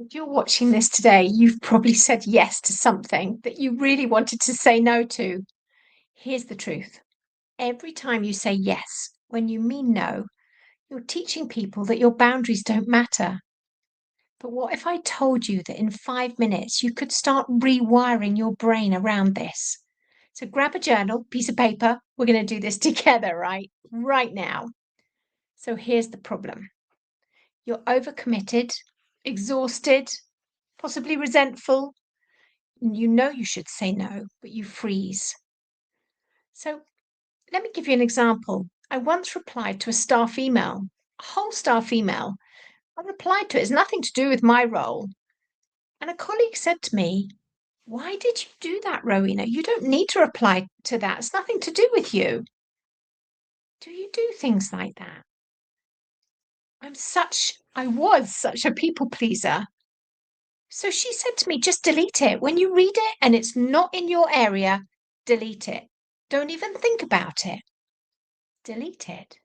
If you're watching this today, you've probably said yes to something that you really wanted to say no to. Here's the truth. Every time you say yes when you mean no, you're teaching people that your boundaries don't matter. But what if I told you that in 5 minutes you could start rewiring your brain around this? So grab a journal, piece of paper. We're going to do this together, right? Right now. So here's the problem. You're overcommitted, exhausted, possibly resentful. You know you should say no, but you freeze. So let me give you an example. I once replied to a staff email, a whole staff email. I replied to it. It's nothing to do with my role. And a colleague said to me, "Why did you do that, Rowena? You don't need to reply to that. It's nothing to do with you." Do you do things like that? I was such a people pleaser. So she said to me, just delete it. When you read it and it's not in your area, delete it. Don't even think about it. Delete it.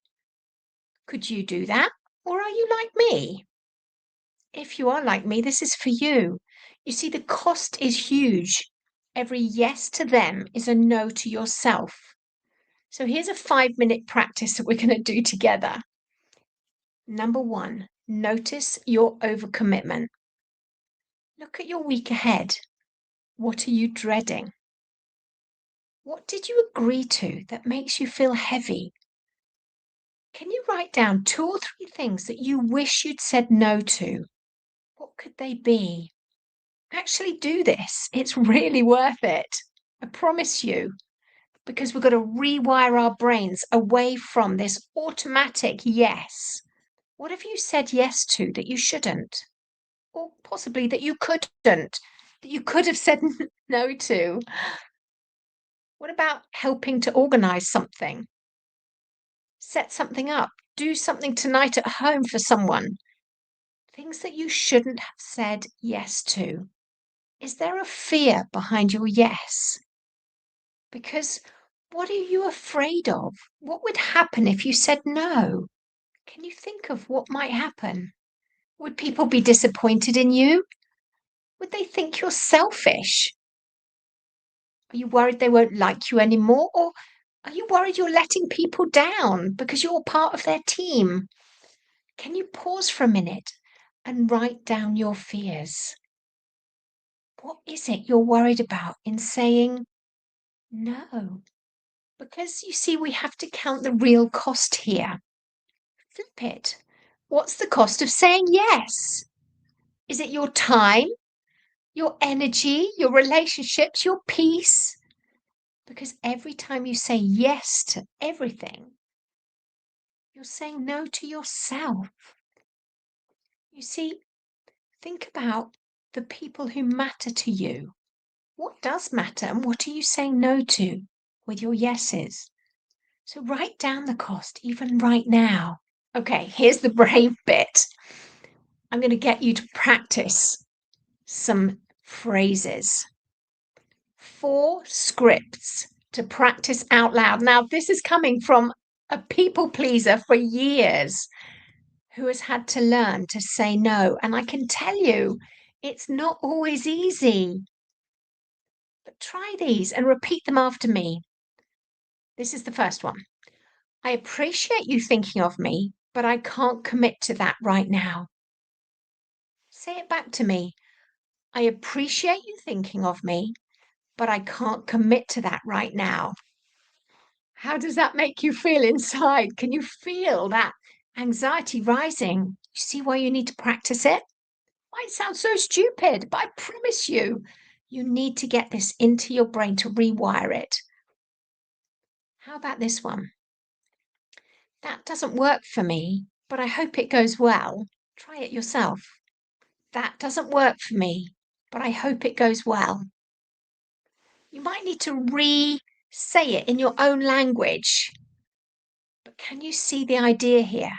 Could you do that? Or are you like me? If you are like me, this is for you. You see, the cost is huge. Every yes to them is a no to yourself. So here's a 5-minute practice that we're going to do together. Number one, notice your overcommitment. Look at your week ahead. What are you dreading? What did you agree to that makes you feel heavy? Can you write down 2 or 3 things that you wish you'd said no to? What could they be? Actually do this. It's really worth it. I promise you, because we've got to rewire our brains away from this automatic yes. What have you said yes to that you shouldn't? Or possibly that you couldn't, that you could have said no to? What about helping to organize something? Set something up, do something tonight at home for someone. Things that you shouldn't have said yes to. Is there a fear behind your yes? Because what are you afraid of? What would happen if you said no? Can you think of what might happen? Would people be disappointed in you? Would they think you're selfish? Are you worried they won't like you anymore? Or are you worried you're letting people down because you're part of their team? Can you pause for a minute and write down your fears? What is it you're worried about in saying no? Because you see, we have to count the real cost here. Flip it. What's the cost of saying yes? Is it your time, your energy, your relationships, your peace? Because every time you say yes to everything, you're saying no to yourself. You see, think about the people who matter to you. What does matter and what are you saying no to with your yeses? So write down the cost, even right now. Okay, here's the brave bit. I'm going to get you to practice some phrases. 4 scripts to practice out loud. Now, this is coming from a people pleaser for years who has had to learn to say no. And I can tell you, it's not always easy. But try these and repeat them after me. This is the first one. I appreciate you thinking of me, but I can't commit to that right now. Say it back to me. I appreciate you thinking of me, but I can't commit to that right now. How does that make you feel inside? Can you feel that anxiety rising? You see why you need to practice it? Might sound so stupid, but I promise you, you need to get this into your brain to rewire it. How about this one? That doesn't work for me, but I hope it goes well. Try it yourself. That doesn't work for me, but I hope it goes well. You might need to re-say it in your own language. But can you see the idea here?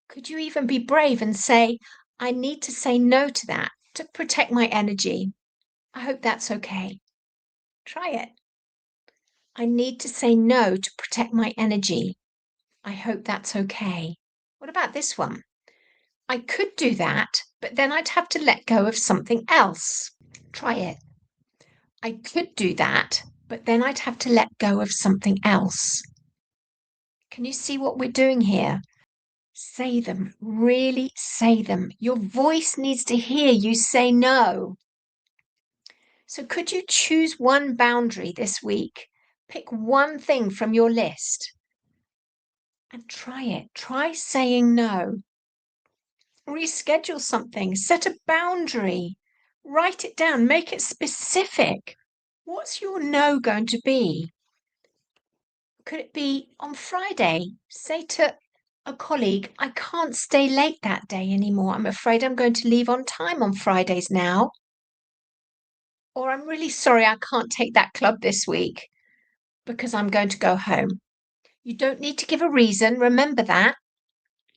Could you even be brave and say, I need to say no to that to protect my energy? I hope that's okay. Try it. I need to say no to protect my energy. I hope that's okay. What about this one? I could do that, but then I'd have to let go of something else. Try it. I could do that, but then I'd have to let go of something else. Can you see what we're doing here? Say them, really say them. Your voice needs to hear you say no. So, could you choose one boundary this week? Pick one thing from your list and try it. Try saying no. Reschedule something, set a boundary, write it down, make it specific. What's your no going to be? Could it be on Friday? Say to a colleague, I can't stay late that day anymore. I'm afraid I'm going to leave on time on Fridays now. Or I'm really sorry I can't take that club this week because I'm going to go home. You don't need to give a reason. Remember that.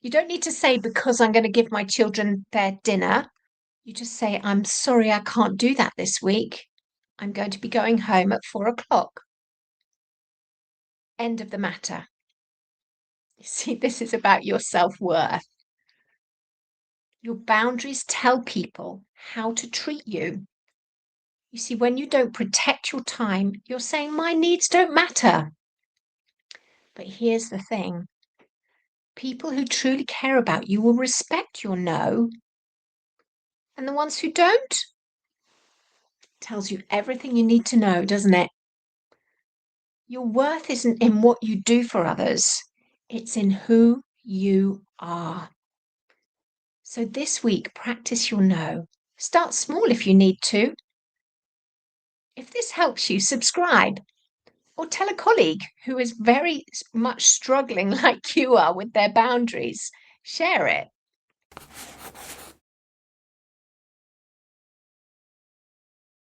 You don't need to say because I'm going to give my children their dinner. You just say, I'm sorry I can't do that this week. I'm going to be going home at 4 o'clock. End of the matter. You see, this is about your self-worth. Your boundaries tell people how to treat you. You see, when you don't protect your time, you're saying, my needs don't matter. But here's the thing. People who truly care about you will respect your no. And the ones who don't, tells you everything you need to know, doesn't it? Your worth isn't in what you do for others. It's in who you are. So this week, practice your no. Start small if you need to. If this helps you, subscribe or tell a colleague who is very much struggling like you are with their boundaries. Share it.